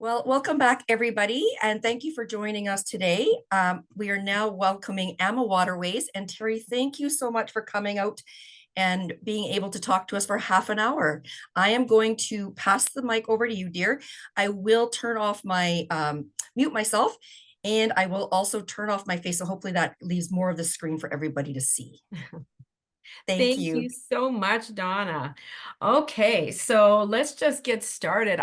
Well, welcome back, everybody, and thank you for joining us today. We are now welcoming Amma Waterways, and Terry, thank you so much for coming out and being able to talk to us for half an hour. I am going to pass the mic over to you, dear. I will turn off my mute myself, and I will also turn off my face, so hopefully that leaves more of the screen for everybody to see. Thank Thank you you. so much, Donna. Okay, so let's just get started.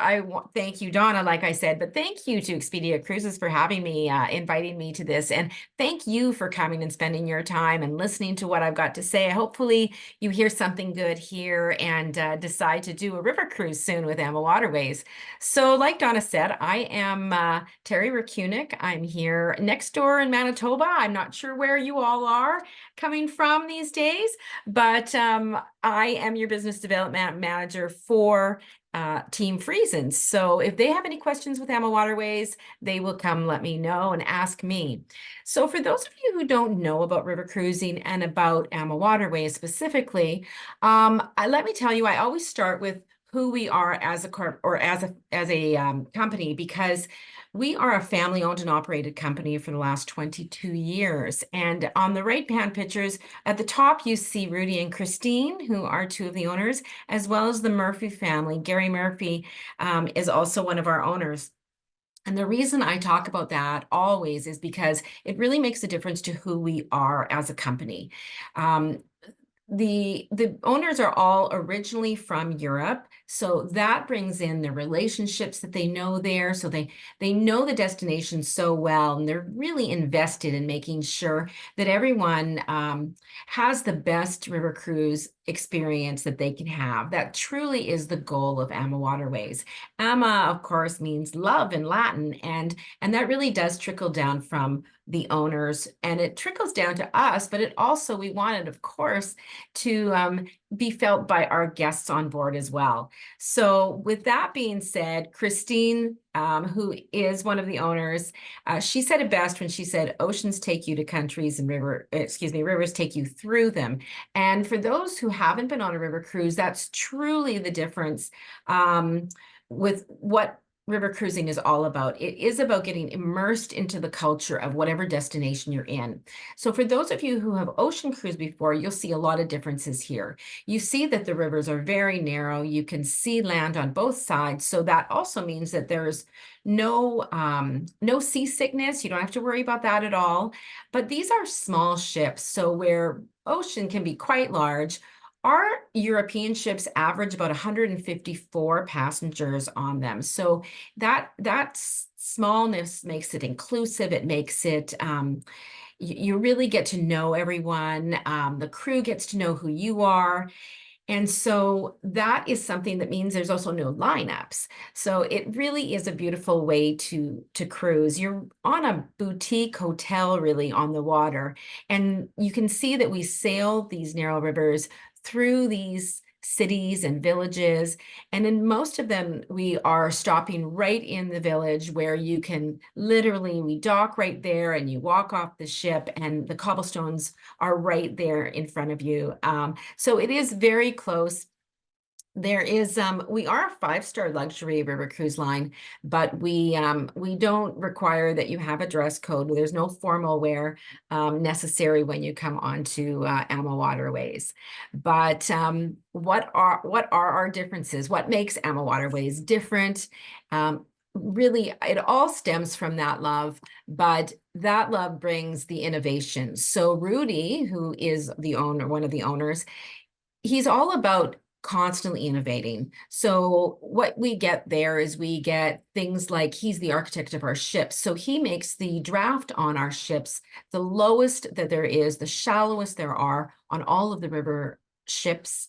Thank you, Donna, like I said, but thank you to Expedia Cruises for having me, inviting me to this. And thank you for coming and spending your time and listening to what I've got to say. Hopefully you hear something good here and decide to do a river cruise soon with Amma Waterways. So like Donna said, I am Terry Rakunik. I'm here next door in Manitoba. I'm not sure where you all are coming from these days, but I am your business development manager for Team Friesen. So if they have any questions with Amma Waterways, they will come let me know and ask me. So for those of you who don't know about river cruising and about Amma Waterways specifically, let me tell you, I always start with who we are as a company, because we are a family-owned and operated company for the last 22 years. And on the right-hand pictures, at the top, you see Rudy and Christine, who are two of the owners, as well as the Murphy family. Gary Murphy is also one of our owners. And the reason I talk about that always is because it really makes a difference to who we are as a company. The owners are all originally from Europe, so that brings in the relationships that they know there. So they know the destination so well, and they're really invested in making sure that everyone has the best river cruise experience that they can have. That truly is the goal of Amma Waterways. Amma, of course, means love in Latin, and that really does trickle down from the owners, and it trickles down to us, but it also, we wanted, of course, to be felt by our guests on board as well. So with that being said, Christine, who is one of the owners, she said it best when she said, oceans take you to countries and rivers take you through them. And for those who haven't been on a river cruise, that's truly the difference with what river cruising is all about. It is about getting immersed into the culture of whatever destination you're in. So for those of you who have ocean cruised before, you'll see a lot of differences here. You see that the rivers are very narrow. You can see land on both sides. So that also means that there's no seasickness. You don't have to worry about that at all. But these are small ships. So where ocean can be quite large, our European ships average about 154 passengers on them. So that smallness makes it inclusive. It makes it, you really get to know everyone. The crew gets to know who you are. And so that is something that means there's also no lineups. So it really is a beautiful way to cruise. You're on a boutique hotel really on the water. And you can see that we sail these narrow rivers through these cities and villages. And in most of them, we are stopping right in the village where you can literally, we dock right there and you walk off the ship and the cobblestones are right there in front of you. So it is very close. There is, we are a 5-star luxury river cruise line, but we don't require that you have a dress code. There's no formal wear necessary when you come onto Amma Waterways. But what are our differences? What makes Amma Waterways different? Really, it all stems from that love, but that love brings the innovation. So Rudy, who is the owner, one of the owners, he's all about constantly innovating. So what we get there is we get things like, he's the architect of our ships. So he makes the draft on our ships the lowest that there is, the shallowest there are on all of the river ships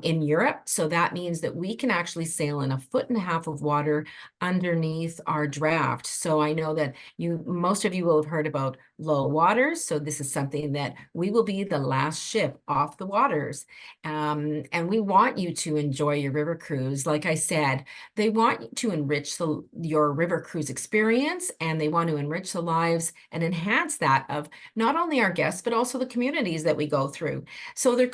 in Europe. So that means that we can actually sail in 1.5 feet of water underneath our draft. So I know that most of you will have heard about low waters. So this is something that we will be the last ship off the waters. And we want you to enjoy your river cruise. Like I said, they want to enrich your river cruise experience, and they want to enrich the lives and enhance that of not only our guests, but also the communities that we go through. So they're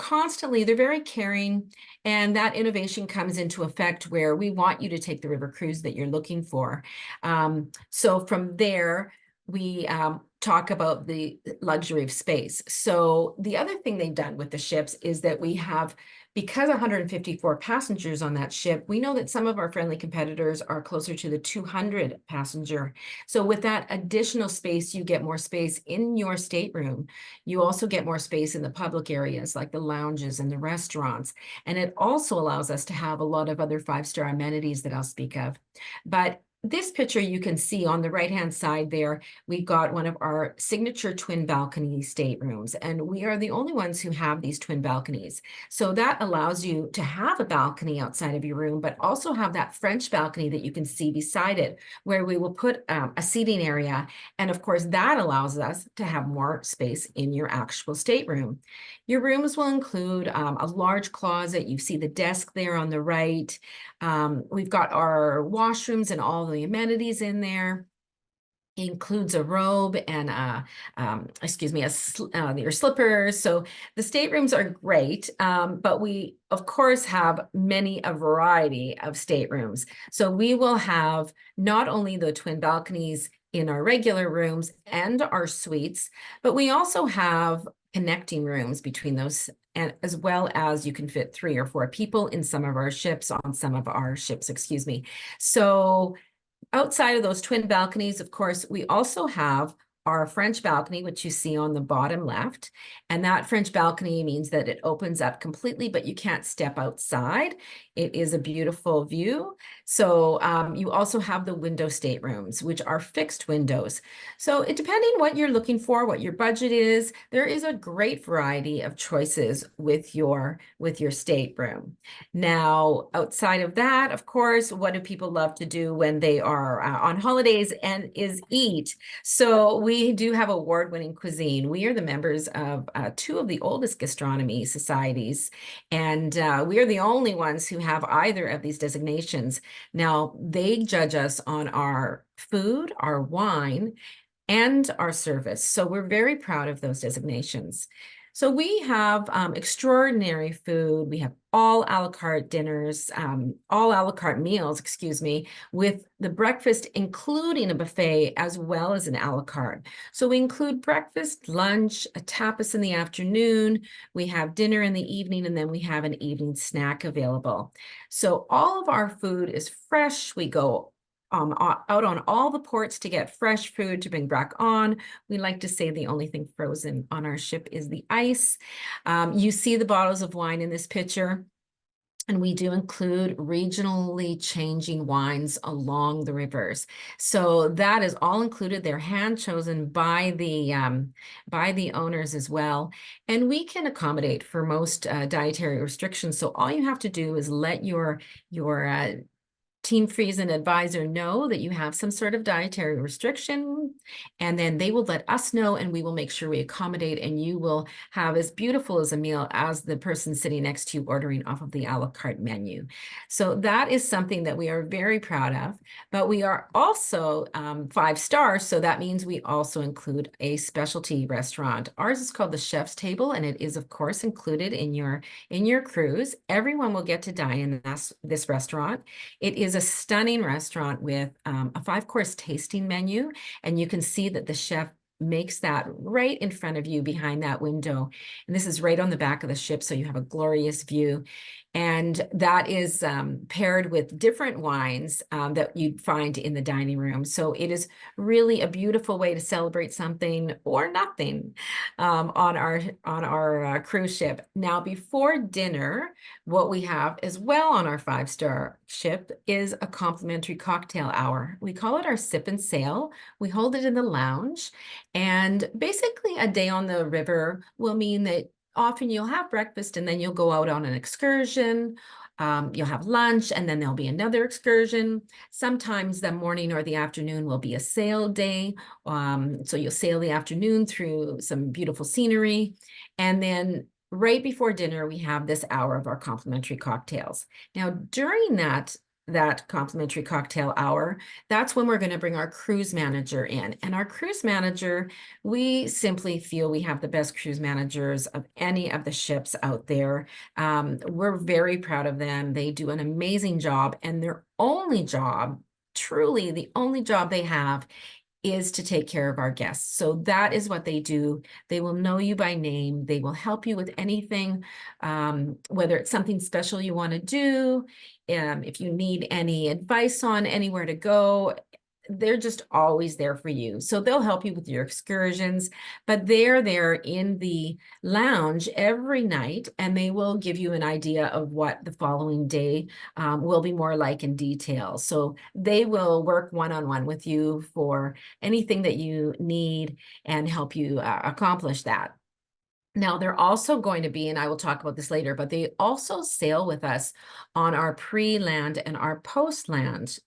very caring sharing. And that innovation comes into effect where we want you to take the river cruise that you're looking for. So from there, we talk about the luxury of space. So the other thing they've done with the ships is that we have, because 154 passengers on that ship, we know that some of our friendly competitors are closer to the 200 passenger. So with that additional space, you get more space in your stateroom. You also get more space in the public areas like the lounges and the restaurants. And it also allows us to have a lot of other five-star amenities that I'll speak of. But this picture you can see on the right-hand side there, we've got one of our signature twin balcony staterooms, and we are the only ones who have these twin balconies. So that allows you to have a balcony outside of your room, but also have that French balcony that you can see beside it, where we will put a seating area. And of course, that allows us to have more space in your actual stateroom. Your rooms will include a large closet. You see the desk there on the right. We've got our washrooms and all the amenities in there. Includes a robe and your slippers. So the staterooms are great, but we of course have a variety of staterooms. So we will have not only the twin balconies in our regular rooms and our suites, but we also have connecting rooms between those, and as well as you can fit 3 or 4 people in some of our ships, excuse me. So outside of those twin balconies, of course, we also have our French balcony, which you see on the bottom left. And that French balcony means that it opens up completely, but you can't step outside. It is a beautiful view. So you also have the window staterooms, which are fixed windows. So depending what you're looking for, what your budget is, there is a great variety of choices with your stateroom. Now, outside of that, of course, what do people love to do when they are on holidays and is eat? So we do have award-winning cuisine. We are the members of 2 of the oldest gastronomy societies, and we are the only ones who have either of these designations. Now, they judge us on our food, our wine, and our service. So we're very proud of those designations. So we have extraordinary food. We have all a la carte dinners, all a la carte meals, excuse me, with the breakfast, including a buffet as well as an a la carte. So we include breakfast, lunch, a tapas in the afternoon. We have dinner in the evening, and then we have an evening snack available. So all of our food is fresh. We go out on all the ports to get fresh food to bring back on. We like to say the only thing frozen on our ship is the ice. You see the bottles of wine in this picture. And we do include regionally changing wines along the rivers. So that is all included. They're hand chosen by the owners as well. And we can accommodate for most dietary restrictions. So all you have to do is let your team freeze and advisor know that you have some sort of dietary restriction, and then they will let us know, and we will make sure we accommodate, and you will have as beautiful as a meal as the person sitting next to you ordering off of the a la carte menu. So that is something that we are very proud of, but we are also 5 stars, so that means we also include a specialty restaurant. Ours is called the Chef's Table, and it is of course included in your cruise. Everyone will get to dine in this restaurant. It is a stunning restaurant with a 5-course tasting menu, and you can see that the chef makes that right in front of you behind that window. And this is right on the back of the ship, so you have a glorious view. And that is paired with different wines that you'd find in the dining room. So it is really a beautiful way to celebrate something or nothing on our cruise ship. Now, before dinner, what we have as well on our 5-star ship is a complimentary cocktail hour. We call it our sip and sail. We hold it in the lounge. And basically a day on the river will mean that often you'll have breakfast and then you'll go out on an excursion. You'll have lunch and then there'll be another excursion. Sometimes the morning or the afternoon will be a sail day. So you'll sail the afternoon through some beautiful scenery. And then right before dinner, we have this hour of our complimentary cocktails. Now, during that that complimentary cocktail hour, that's when we're going to bring our cruise manager in. And our cruise manager, we simply feel we have the best cruise managers of any of the ships out there. We're very proud of them. They do an amazing job, and their only job, truly the only job they have, is to take care of our guests. So that is what they do. They will know you by name. They will help you with anything, whether it's something special you want to do, if you need any advice on anywhere to go. They're just always there for you. So they'll help you with your excursions, but they're there in the lounge every night, and they will give you an idea of what the following day will be more like in detail. So they will work one-on-one with you for anything that you need and help you accomplish that. Now, they're also going to be, and I will talk about this later, but they also sail with us on our pre-land and our post-land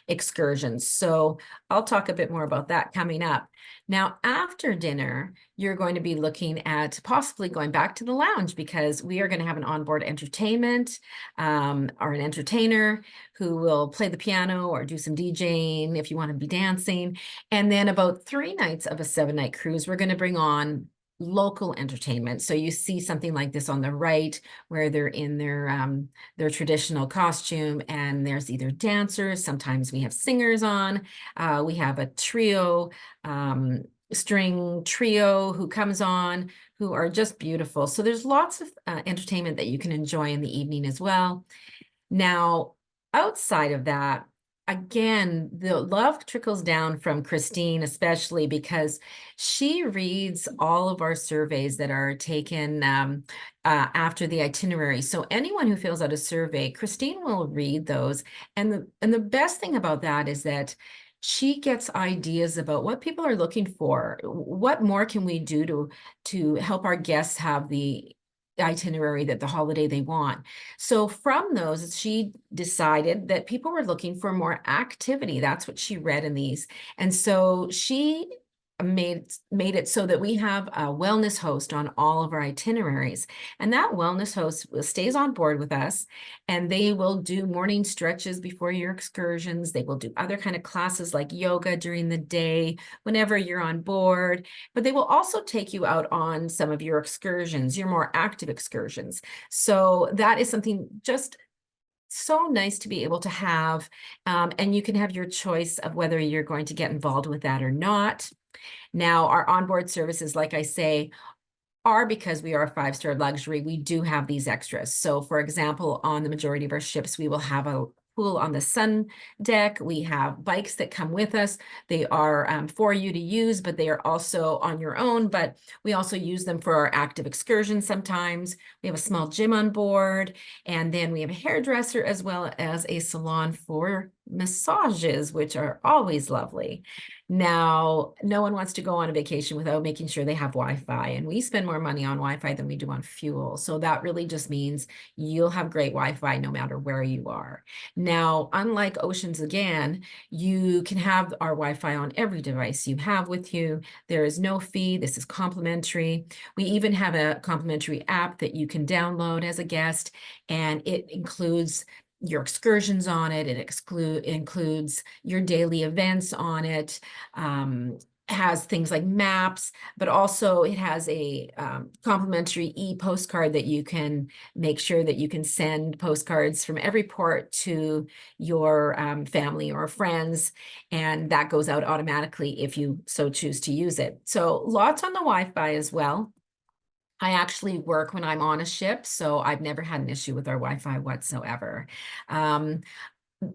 excursions. So I'll talk a bit more about that coming up. Now, after dinner, you're going to be looking at possibly going back to the lounge, because we are going to have an onboard entertainment or an entertainer who will play the piano or do some DJing if you want to be dancing. And then about 3 nights of a 7-night cruise, we're going to bring on local entertainment. So you see something like this on the right, where they're in their traditional costume, and there's either dancers, sometimes we have singers on, we have a trio, string trio who comes on, who are just beautiful. So there's lots of entertainment that you can enjoy in the evening as well. Now, outside of that, again, the love trickles down from Christine, especially because she reads all of our surveys that are taken after the itinerary. So anyone who fills out a survey, Christine will read those. And the best thing about that is that she gets ideas about what people are looking for. What more can we do to help our guests have the itinerary, that the holiday they want? So from those, she decided that people were looking for more activity. That's what she read in these. And so she made it so that we have a wellness host on all of our itineraries. And that wellness host stays on board with us, and they will do morning stretches before your excursions. They will do other kind of classes like yoga during the day whenever you're on board, but they will also take you out on some of your excursions, your more active excursions. So that is something just so nice to be able to have, and you can have your choice of whether you're going to get involved with that or not. Now, our onboard services, like I say, are, because we are a 5-star luxury, we do have these extras. So for example, on the majority of our ships, we will have a pool on the sun deck. We have bikes that come with us. They are for you to use, but they are also on your own, but we also use them for our active excursions sometimes. We have a small gym on board, and then we have a hairdresser as well as a salon for massages, which are always lovely. Now, no one wants to go on a vacation without making sure they have Wi-Fi, and we spend more money on Wi-Fi than we do on fuel. So that really just means you'll have great Wi-Fi no matter where you are. Now, unlike Oceans Again, you can have our Wi-Fi on every device you have with you. There is no fee. This is complimentary. We even have a complimentary app that you can download as a guest, and it includes your excursions on it. It includes your daily events on it. Has things like maps, but also it has a complimentary e-postcard that you can make sure that you can send postcards from every port to your family or friends, and that goes out automatically if you so choose to use it. So lots on the Wi-Fi as well. I actually work when I'm on a ship, so I've never had an issue with our Wi-Fi whatsoever.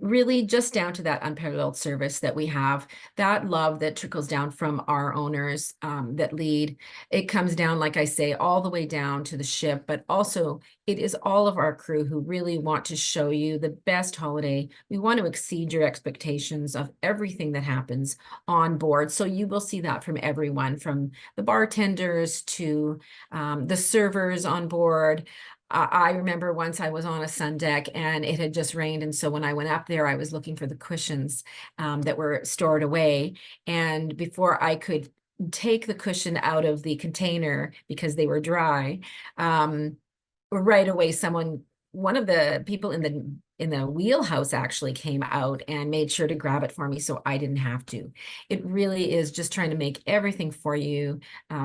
Really just down to that unparalleled service that we have, that love that trickles down from our owners that lead. It comes down, like I say, all the way down to the ship, but also it is all of our crew who really want to show you the best holiday. We want to exceed your expectations of everything that happens on board. So you will see that from everyone, from the bartenders to the servers on board. I remember once I was on a sun deck and it had just rained. And so when I went up there, I was looking for the cushions that were stored away. And before I could take the cushion out of the container because they were dry, right away, one of the people in the wheelhouse actually came out and made sure to grab it for me so I didn't have to. It really is just trying to make everything for you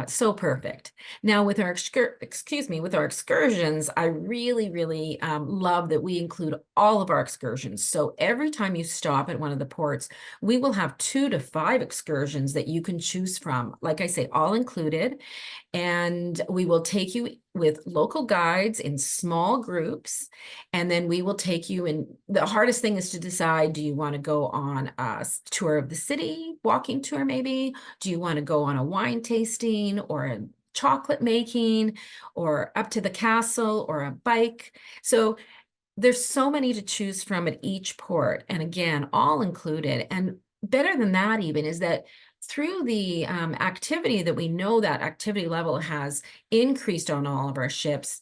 so perfect. Now with our excursions, I really love that we include all of our excursions. So every time you stop at one of the ports, we will have 2 to 5 excursions that you can choose from. Like I say, all included. And we will take you with local guides in small groups. And then we will take you in. The hardest thing is to decide, do you want to go on a tour of the city, walking tour maybe? Do you want to go on a wine tasting or a chocolate making, or up to the castle, or a bike? So there's so many to choose from at each port. And again, all included. And better than that even is that through the activity that we know that activity level has increased on all of our ships,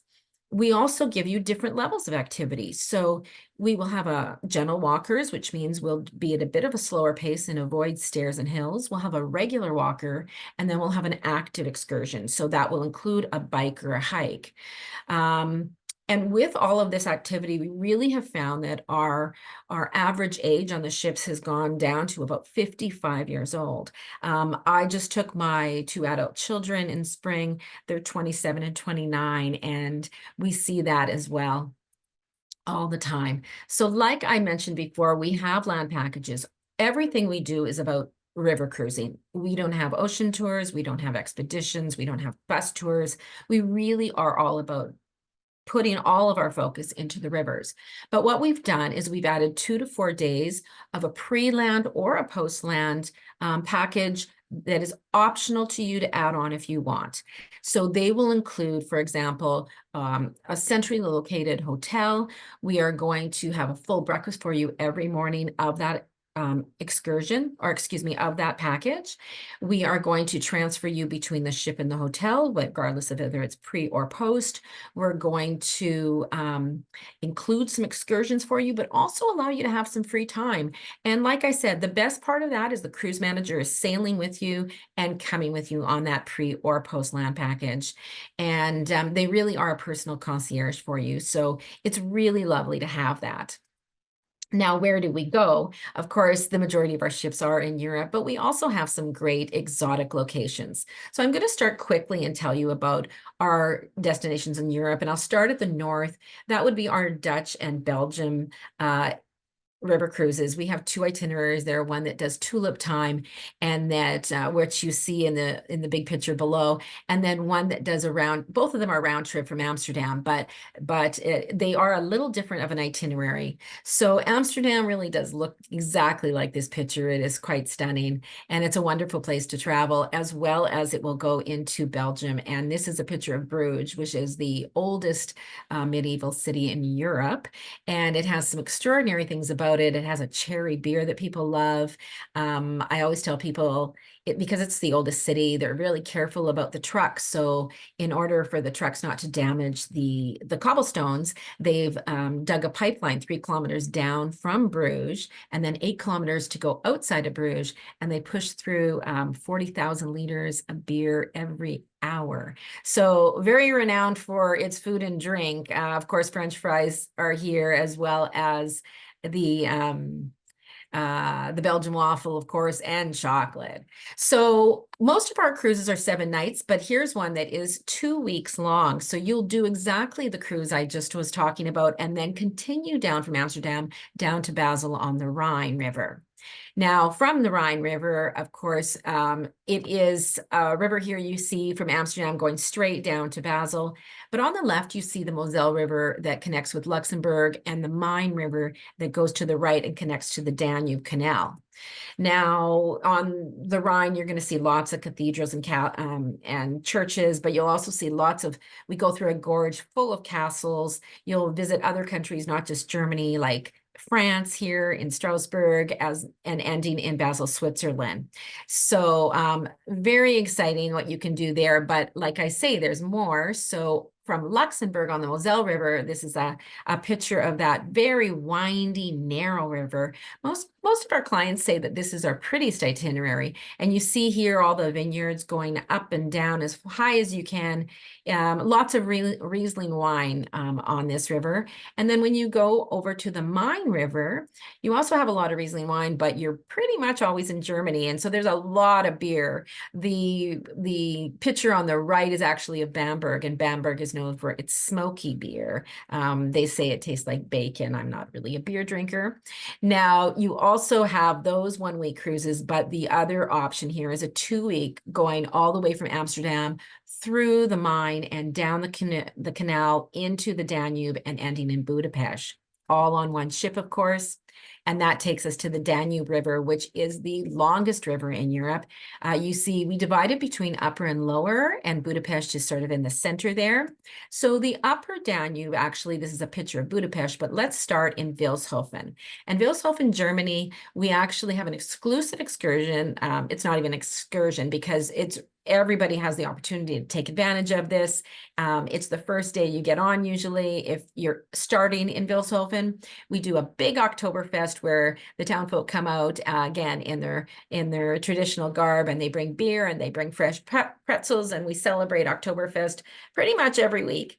we also give you different levels of activity. So we will have a gentle walkers, which means we'll be at a bit of a slower pace and avoid stairs and hills. We'll have a regular walker, and then we'll have an active excursion. So that will include a bike or a hike. And with all of this activity, we really have found that our average age on the ships has gone down to about 55 years old. I just took my 2 adult children in spring. They're 27 and 29, and we see that as well all the time. So like I mentioned before, we have land packages. Everything we do is about river cruising. We don't have ocean tours. We don't have expeditions. We don't have bus tours. We really are all about putting all of our focus into the rivers. But what we've done is we've added 2 to 4 days of a pre-land or a post-land package that is optional to you to add on if you want. So they will include, for example, a centrally located hotel. We are going to have a full breakfast for you every morning of that excursion, or excuse me, of that package. We are going to transfer you between the ship and the hotel, regardless of whether it's pre or post. We're going to include some excursions for you, but also allow you to have some free time. And like I said, the best part of that is the cruise manager is sailing with you and coming with you on that pre or post land package. And they really are a personal concierge for you. So it's really lovely to have that. Now, where do we go? Of course, the majority of our ships are in Europe, but we also have some great exotic locations. So I'm going to start quickly and tell you about our destinations in Europe, and I'll start at the north. That would be our Dutch and Belgium river cruises. We have 2 itineraries there, one that does tulip time, and that which you see in the big picture below, and then one that does both of them are round trip from Amsterdam, but they are a little different of an itinerary. So Amsterdam really does look exactly like this picture. It is quite stunning, and it's a wonderful place to travel, as well as it will go into Belgium. And this is a picture of Bruges, which is the oldest medieval city in Europe, and it has some extraordinary things about it. It has a cherry beer that people love. I always tell people, because it's the oldest city, they're really careful about the trucks. So in order for the trucks not to damage the cobblestones, they've dug a pipeline 3 kilometers down from Bruges, and then 8 kilometers to go outside of Bruges. And they push through 40,000 liters of beer every hour. So very renowned for its food and drink. Of course, French fries are here, as well as the Belgian waffle, of course, and chocolate. So most of our cruises are 7 nights, but here's one that is 2 weeks long. So you'll do exactly the cruise I just was talking about, and then continue down from Amsterdam down to Basel on the Rhine River. Now, from the Rhine River, of course, it is a river here you see from Amsterdam going straight down to Basel. But on the left, you see the Moselle River that connects with Luxembourg, and the Main River that goes to the right and connects to the Danube Canal. Now, on the Rhine, you're going to see lots of cathedrals and churches, but you'll also see we go through a gorge full of castles. You'll visit other countries, not just Germany, like France here in Strasbourg, and ending in Basel, Switzerland. So very exciting what you can do there. But like I say, there's more. So from Luxembourg on the Moselle River. This is a picture of that very windy, narrow river. Most of our clients say that this is our prettiest itinerary. And you see here all the vineyards going up and down as high as you can. Lots of Riesling wine on this river. And then when you go over to the Main River, you also have a lot of Riesling wine, but you're pretty much always in Germany. And so there's a lot of beer. The picture on the right is actually of Bamberg, and Bamberg is known for its smoky beer. They say it tastes like bacon. I'm not really a beer drinker. Now, you also have those one-week cruises, but the other option here is a 2-week going all the way from Amsterdam through the Main and down the canal into the Danube and ending in Budapest, all on one ship, of course. And that takes us to the Danube River, which is the longest river in Europe. You see, we divide it between upper and lower, and Budapest is sort of in the center there. So the upper Danube, actually, this is a picture of Budapest, but let's start in Vilshofen. And Vilshofen, Germany, we actually have an exclusive excursion. It's not even an excursion because everybody has the opportunity to take advantage of this. It's the first day you get on usually. If you're starting in Vilshofen, we do a big Oktoberfest where the town folk come out again in their traditional garb, and they bring beer and they bring fresh pretzels, and we celebrate Oktoberfest pretty much every week.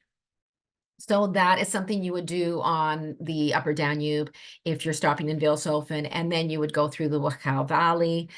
So that is something you would do on the Upper Danube if you're stopping in Vilshofen, and then you would go through the Wachau Valley,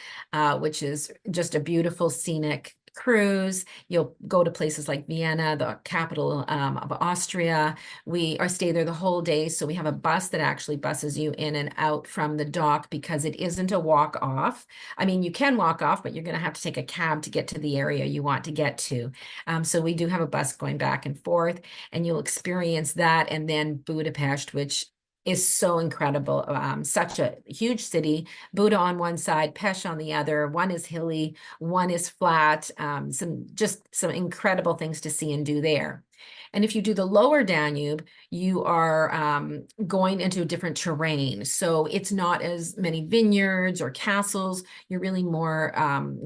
which is just a beautiful scenic cruise. You'll go to places like Vienna, the capital of Austria. We stay there the whole day, so we have a bus that actually buses you in and out from the dock because it isn't a walk off. I mean, you can walk off, but you're going to have to take a cab to get to the area you want to get to. So we do have a bus going back and forth, and you'll experience that, and then Budapest, which is so incredible. Such a huge city. Buda on one side, Pest on the other. One is hilly, one is flat. Some incredible things to see and do there. And if you do the lower Danube, you are going into a different terrain. So it's not as many vineyards or castles. You're really more,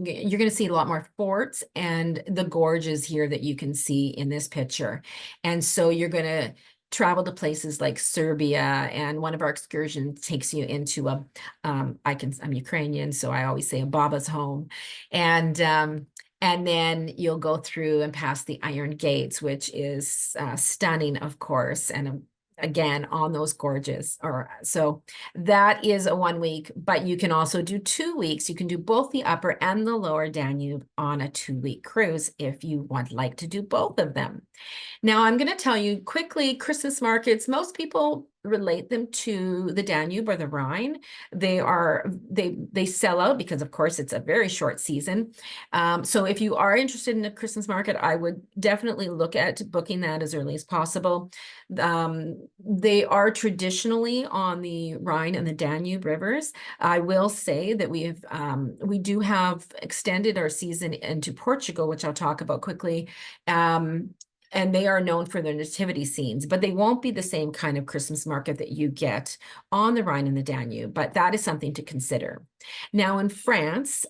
you're going to see a lot more forts and the gorges here that you can see in this picture. And so you're going to travel to places like Serbia, and one of our excursions takes you into I'm Ukrainian, so I always say a Baba's home. And then you'll go through and pass the Iron Gates, which is stunning, of course, and again on those gorges. So that is a 1 week, but you can also do 2 weeks. You can do both the upper and the lower Danube on a 2-week cruise if you like to do both of them. Now, I'm going to tell you quickly, Christmas markets, most people relate them to the Danube or the Rhine. They sell out because, of course, it's a very short season. So if you are interested in a Christmas market, I would definitely look at booking that as early as possible. They are traditionally on the Rhine and the Danube rivers. I will say that we do have extended our season into Portugal, which I'll talk about quickly. And they are known for their nativity scenes, but they won't be the same kind of Christmas market that you get on the Rhine and the Danube, but that is something to consider. Now in France,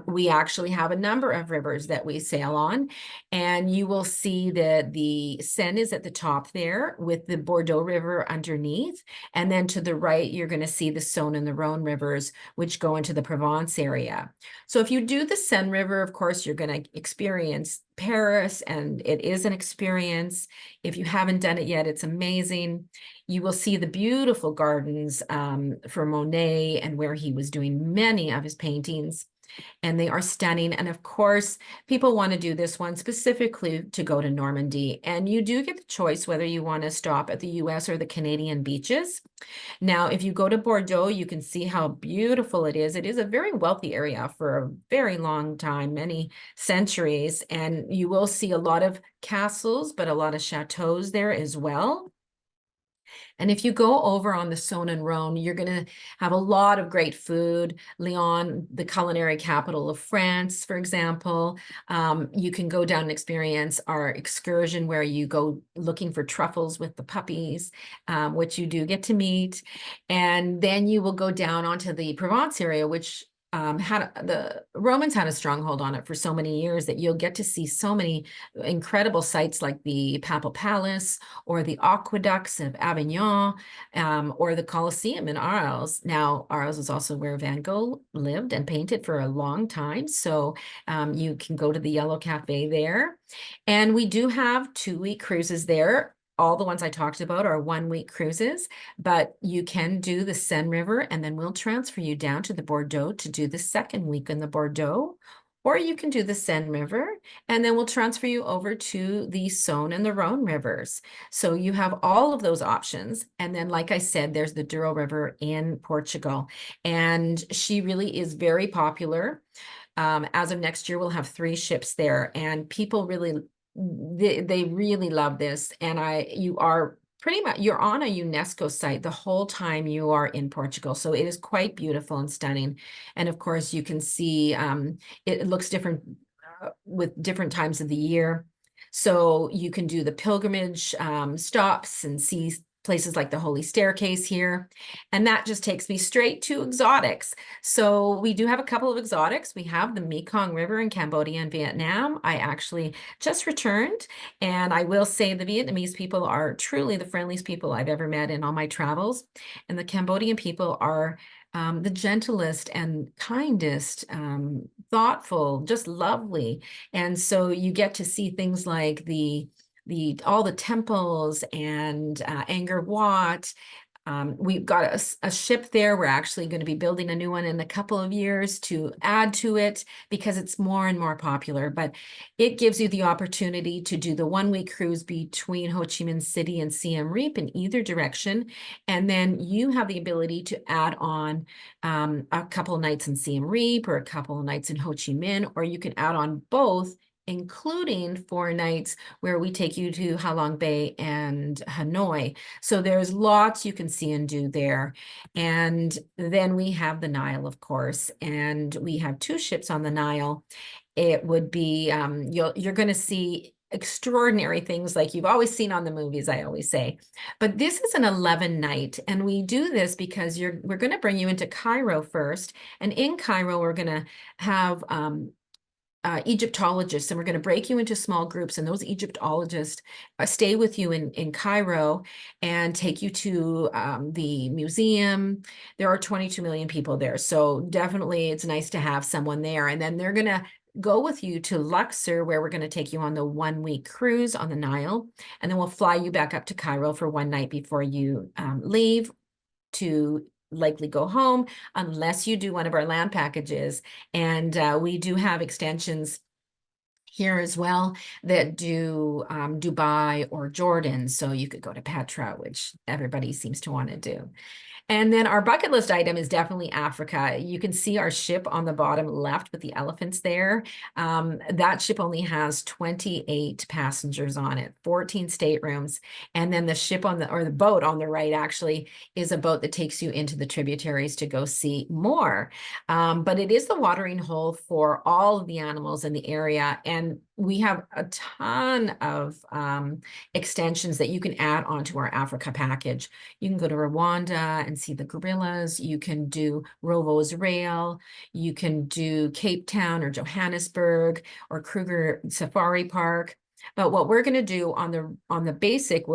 we actually have a number of rivers that we sail on, and you will see that the Seine is at the top there with the Bordeaux River underneath, and then to the right, you're going to see the Saône and the Rhône rivers, which go into the Provence area. So if you do the Seine River, of course, you're going to experience Paris, and it is an experience. If you haven't done it yet, it's amazing. You will see the beautiful gardens for Monet and where he was doing many of his paintings, and they are stunning. And of course, people want to do this one specifically to go to Normandy, and you do get the choice whether you want to stop at the US or the Canadian beaches. Now, if you go to Bordeaux, you can see how beautiful it is. It is a very wealthy area for a very long time, many centuries, and you will see a lot of castles, but a lot of chateaus there as well. And if you go over on the Saône and Rhône, you're going to have a lot of great food. Lyon, the culinary capital of France, for example. You can go down and experience our excursion where you go looking for truffles with the puppies, which you do get to meet. And then you will go down onto the Provence area, which the Romans had a stronghold on it for so many years that you'll get to see so many incredible sites like the Papal Palace or the aqueducts of Avignon, or the Colosseum in Arles. Now, Arles is also where Van Gogh lived and painted for a long time. So you can go to the Yellow Cafe there. And we do have 2-week cruises there. All the ones I talked about are 1-week cruises, but you can do the Seine River, and then we'll transfer you down to the Bordeaux to do the 2nd week in the Bordeaux. Or you can do the Seine River, and then we'll transfer you over to the Saône and the Rhone rivers. So you have all of those options. And then, like I said, there's the Douro River in Portugal, and she really is very popular. As of next year, we'll have 3 ships there, and people really, they really love this. And you are pretty much, you're on a UNESCO site the whole time you are in Portugal. So it is quite beautiful and stunning. And of course, you can see it looks different with different times of the year. So you can do the pilgrimage stops and see places like the Holy Staircase here. And that just takes me straight to exotics. So we do have a couple of exotics. We have the Mekong River in Cambodia and Vietnam. I actually just returned, and I will say the Vietnamese people are truly the friendliest people I've ever met in all my travels. And the Cambodian people are the gentlest and kindest, thoughtful, just lovely. And so you get to see things like all the temples and Angkor Wat. We've got a ship there. We're actually going to be building a new one in a couple of years to add to it because it's more and more popular. But it gives you the opportunity to do the 1-week cruise between Ho Chi Minh City and Siem Reap in either direction. And then you have the ability to add on a couple of nights in Siem Reap or a couple of nights in Ho Chi Minh, or you can add on both, including 4 nights where we take you to Ha Long Bay and Hanoi. So there's lots you can see and do there. And then we have the Nile, of course, and we have 2 ships on the Nile. It would be, you're going to see extraordinary things like you've always seen on the movies, I always say. But this is an 11-night, and we do this because we're going to bring you into Cairo first. And in Cairo, we're going to have Egyptologists, and we're going to break you into small groups, and those Egyptologists stay with you in Cairo and take you to the museum. There are 22 million people there, so definitely it's nice to have someone there. And then they're going to go with you to Luxor, where we're going to take you on the 1-week cruise on the Nile, and then we'll fly you back up to Cairo for 1 night before you leave to likely go home, unless you do one of our land packages. And we do have extensions here as well that do Dubai or Jordan. So you could go to Petra, which everybody seems to want to do. And then our bucket list item is definitely Africa. You can see our ship on the bottom left with the elephants there. That ship only has 28 passengers on it, 14 staterooms. And then the ship the boat on the right actually is a boat that takes you into the tributaries to go see more. But it is the watering hole for all of the animals in the area. And we have a ton of extensions that you can add onto our Africa package. You can go to Rwanda and see the gorillas. You can do Rovo's Rail. You can do Cape Town or Johannesburg or Kruger Safari Park. But what we're going to do on the basic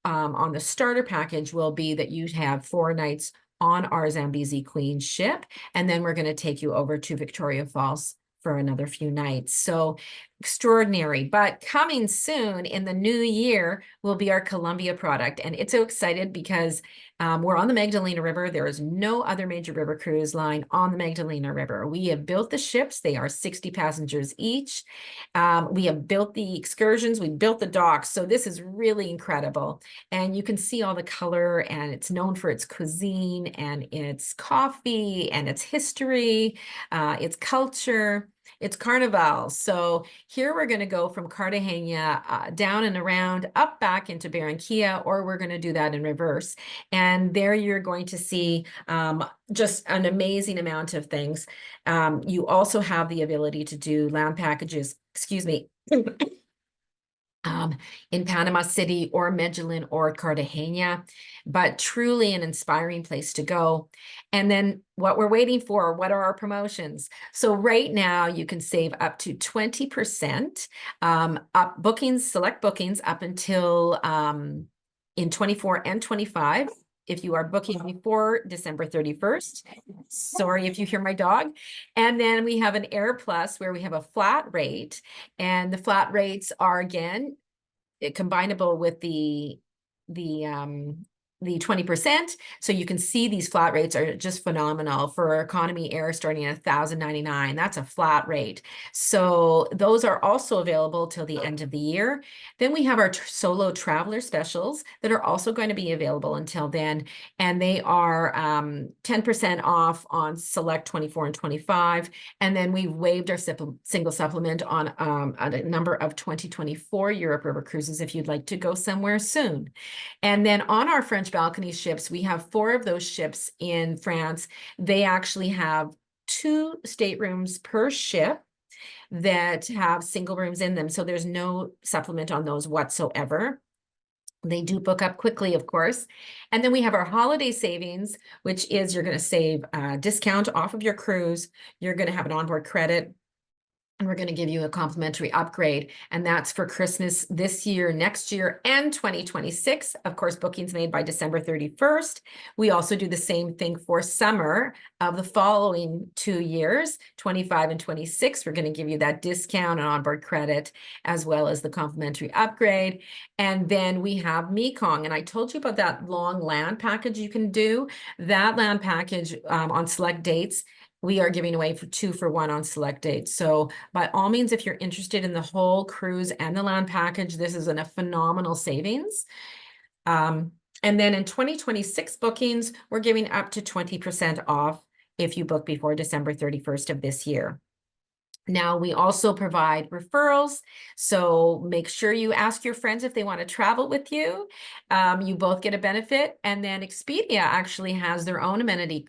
on the starter package will be that you have 4 nights on our Zambezi Queen ship, and then we're going to take you over to Victoria Falls for another few nights. So extraordinary. But coming soon in the new year will be our Columbia product. And it's so excited because we're on the Magdalena River. There is no other major river cruise line on the Magdalena River. We have built the ships. They are 60 passengers each. We have built the excursions. We built the docks. So this is really incredible. And you can see all the color, and it's known for its cuisine and its coffee and its history, its culture. It's Carnival. So here we're going to go from Cartagena down and around, up back into Barranquilla, or we're going to do that in reverse. And there you're going to see just an amazing amount of things. You also have the ability to do land packages, excuse me, in Panama City or Medellin or Cartagena, but truly an inspiring place to go. And then what we're waiting for, what are our promotions? So right now you can save up to 20% up bookings, select bookings up until in 24 and 25. If you are booking before December 31st, sorry if you hear my dog. And then we have an Air Plus where we have a flat rate, and the flat rates are again combinable with the 20%. So you can see these flat rates are just phenomenal for economy air starting at $1,099. That's a flat rate. So those are also available till the end of the year. Then we have our solo traveler specials that are also going to be available until then. And they are 10% off on select 24 and 25. And then we waived our single supplement on a number of 2024 Europe River cruises if you'd like to go somewhere soon. And then on our French balcony ships, we have 4 of those ships in France. They actually have 2 staterooms per ship that have single rooms in them. So there's no supplement on those whatsoever. They do book up quickly, of course. And then we have our holiday savings, which is you're going to save a discount off of your cruise. You're going to have an onboard credit, and we're going to give you a complimentary upgrade. And that's for Christmas this year, next year, and 2026. Of course, bookings made by December 31st. We also do the same thing for summer of the following 2 years, 25 and 26. We're going to give you that discount and onboard credit, as well as the complimentary upgrade. And then we have Mekong. And I told you about that long land package you can do. That land package on select dates, we are giving away for 2 for 1 on select dates. So by all means, if you're interested in the whole cruise and the land package, this is a phenomenal savings. And then in 2026 bookings, we're giving up to 20% off if you book before December 31st of this year. Now, we also provide referrals, so make sure you ask your friends if they want to travel with you. You both get a benefit. And then Expedia actually has their own amenity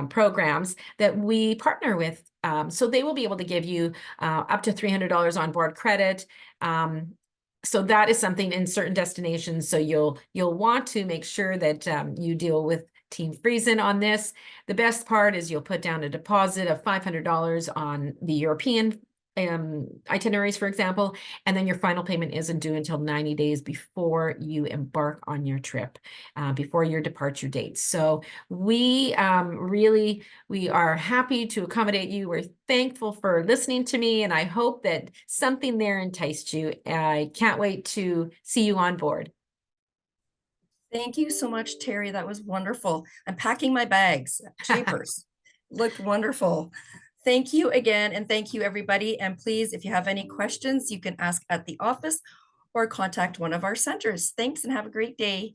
programs that we partner with. So they will be able to give you up to $300 on board credit. So that is something in certain destinations. So you'll want to make sure that you deal with Team Friesen on this. The best part is you'll put down a deposit of $500 on the European itineraries, for example, and then your final payment isn't due until 90 days before you embark on your trip, before your departure date. So we are happy to accommodate you. We're thankful for listening to me, and I hope that something there enticed you. I can't wait to see you on board. Thank you so much, Terry. That was wonderful. I'm packing my bags. Jeepers. Looked wonderful. Thank you again, and thank you, everybody. And please, if you have any questions, you can ask at the office or contact one of our centers. Thanks, and have a great day.